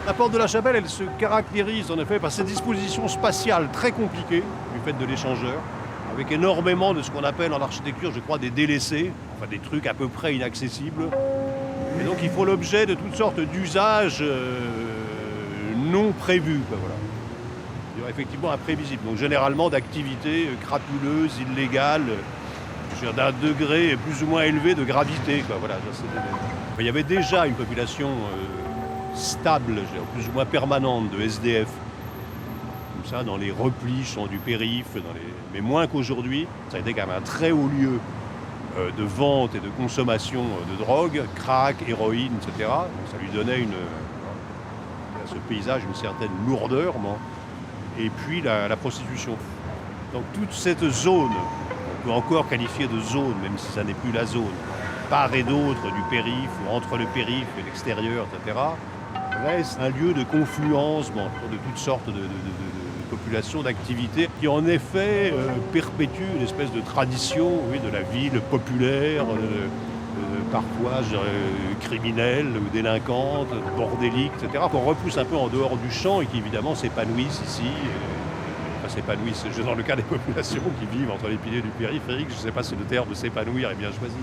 La porte de la Chapelle, elle se caractérise en effet par cette disposition spatiale très compliquée du fait de l'échangeur, avec énormément de ce qu'on appelle en architecture, je crois, des délaissés, enfin des trucs à peu près inaccessibles. Et donc ils font l'objet de toutes sortes d'usages non prévus, quoi, voilà. C'est-à-dire effectivement imprévisibles. Donc généralement d'activités crapuleuses, illégales, je veux dire, d'un degré plus ou moins élevé de gravité, quoi, voilà. Il y avait déjà une population stable, je veux dire, plus ou moins permanente de SDF, comme ça, dans les replis champs du périph', mais moins qu'aujourd'hui. Ça a été quand même un très haut lieu de vente et de consommation de drogue, crack, héroïne, etc. Donc ça lui donnait à ce paysage une certaine lourdeur, bon. Et puis la prostitution. Donc toute cette zone, on peut encore qualifier de zone, même si ça n'est plus la zone, part et d'autre du périph', ou entre le périph' et l'extérieur, etc., reste un lieu de confluence, bon, de toutes sortes de populations, d'activités, qui en effet perpétuent une espèce de tradition, oui, de la ville populaire, parfois criminelle ou délinquante, bordélique, etc., qu'on repousse un peu en dehors du champ et qui évidemment s'épanouissent ici. Enfin, s'épanouissent, dans le cas des populations qui vivent entre les piliers du périphérique, je ne sais pas si le terme de s'épanouir est bien choisi.